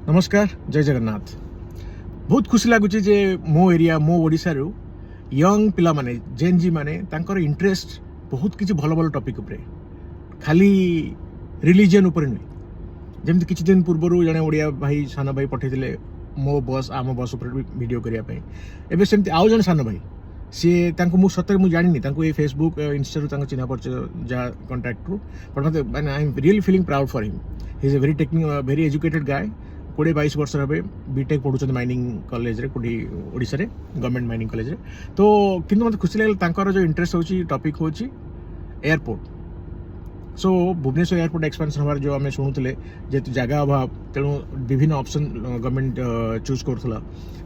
नमस्कार जय जगन्नाथ। बहुत खुशी लगुच जे मो एरिया मो ओडिशा रु यंग पिला माने जेनजी माने तांकर इंटरेस्ट बहुत किसी भल भल टॉपिक उपरे खाली रिलीजन उपर नुहे। जमती किछि दिन पूर्व जने ओडिया भाई सान भाई पठेतिले मो बस आम बस उपर वीडियो करिया पई। एबे सेमती आउ जने सान भाई सी तांको मु सତରେ मु जानिनी तांको ए फेसबुक इंस्टा रु तांको चिन्हा परिचय जा कांटेक्ट रु बट मते माने I am really feeling proud for him. He is a very very educated guy. 20-22 वर्ष हे बीटेक पढ़ुं माइनिंग कॉलेज रे कोठी ओडिशा रे गवर्नमेंट माइनिंग कॉलेज रे। तो किंतु मते खुशी लागल तांकर जो इंटरेस्ट होची टॉपिक होची एयरपोर्ट। सो भुवनेश्वर एयरपोर्ट एक्सपेंशन हमार जो आम शुणुले जेहेतु जगह अभाव तेणु विभिन्न ऑप्शन गवर्नमेंट चूज करूला।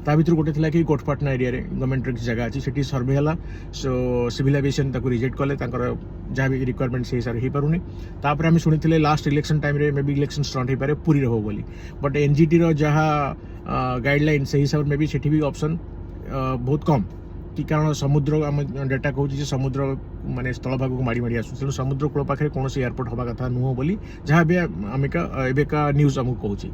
ता भीतर गोटे थिला कि कोटपाटना एरिया रे गवर्नमेंट रे जगह अच्छी सेठी सर्वे हला। सो सिविल एविएशन ताको रिजेक्ट कले तांकर जहाँ भी रिक्वायरमेंट से हिसाब से पारुनी। तापर आम शुणी लास्ट इलेक्शन टाइम रे मे बी इलेक्शन स्टार्ट हो पारे पूरी हो बोली बट एनजीटी रो जहाँ गाइडलाइन से हिसाब में भी सेठी भी ऑप्शन बहुत कम कि कारण समुद्र आम डेटा कहूँ समुद्र माने स्थल भाग को माड़ी माड़ी आसू तेणु समुद्र कूल पाखे कौन एयरपोर्ट हवा कथा नुह बोली जहाँ भी एबेका न्यूज आमको कहूँ।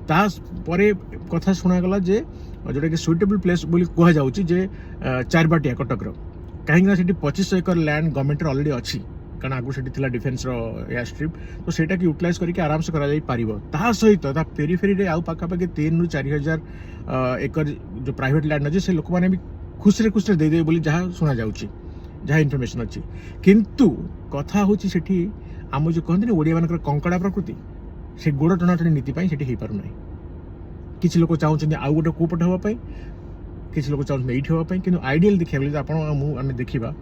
तापर कथा शुणागला जे जोटा कि सुइटेबल प्लेस बोली कह जाऊँगी जे चारबाटिया कटक कहीं 2500 एकर लैंड गवर्नमेंट अलरेडी अच्छी कारण आगु से डिफेन्स एयर स्ट्रिप तो सेटा की यूटिलाइज करके आराम से करा जाई पारिबो। ता सहित ता पेरिफेरी रे आउ पाखापाखि 3 ରୁ 4000 एकर जो प्राइवेट लैंड अच्छे से लोक मैंने भी खुशी खुशी दे बोली जहाँ शुणा जाऊँगी जहाँ इनफर्मेशन अच्छी। किंतु कथा हूँ सेठी आम जो कहते ओडिया मानकर कंकड़ा प्रकृति से गोड़ टणाटणी नीति से हो पारना। किसी लोग चाहते आउ गोटे कौपटे हाँपाई किसी लोग चाहते ये हाँपाई कि आइडियल देखा आम देखा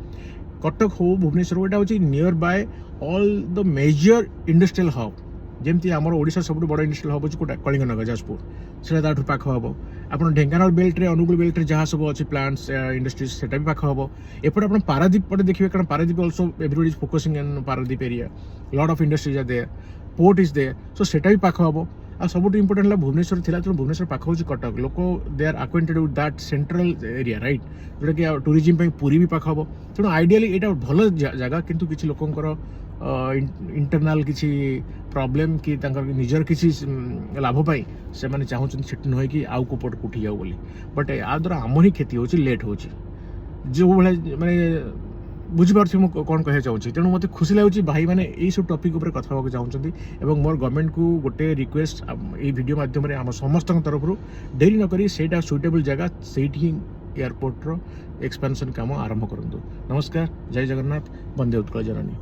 कटक हो भुवनेश्वर गोटा हूँ near by all the major industrial hub जमती आम ओडिशा सब बड़ इंडस्ट्रियल हब होटा कलिंगनगर जाजपुर से पाख हम आप ढेंकानाल बेल्ट रे अनुगुल बेल्ट रे जहाँ सब अच्छे प्लांट्स इंडस्ट्रीज से भी पाख हम एपटे आप पारादीप पटे देखिए कारण Paradip also everybody is focusing on Paradip area lot of industries are there port is there so सेटा भी पाख हम आ सब इंपोर्टेंट है भुवनेश्वर थी तेणु भुवनेश्वर पाख हूँ कटक लोक they are acquainted with that central area right जोटा कि टूरिज्म पूरी भी पाख हम तेणु आइडियली यहाँ भल जगह किंतु किसी लोकंर इंटरनाल किसी प्रॉब्लम कि निजर किसी लाभपाई से मैंने चाहते से नुहे कि आउ को पट उठी जाऊ बोली बट आ द्वारा आम ही क्षति हो लेट हो जो भाई मैंने बुझीपार मुझे कौन कह चाहूँगी। तेणु मत खुशी लगुच भाई मैंने यही सब टॉपिक उपर कथा होगा चाहते और मोर गवर्नमेंट को गोटे रिक्वेस्ट ये वीडियो माध्यम आम समस्त तरफ डेरी नक सेटा सुइटेबल जगह से एयरपोर्टर एक्सपेंशन काम आरंभ करूँ। नमस्कार जय जगन्नाथ। वंदे उत्कल जननी।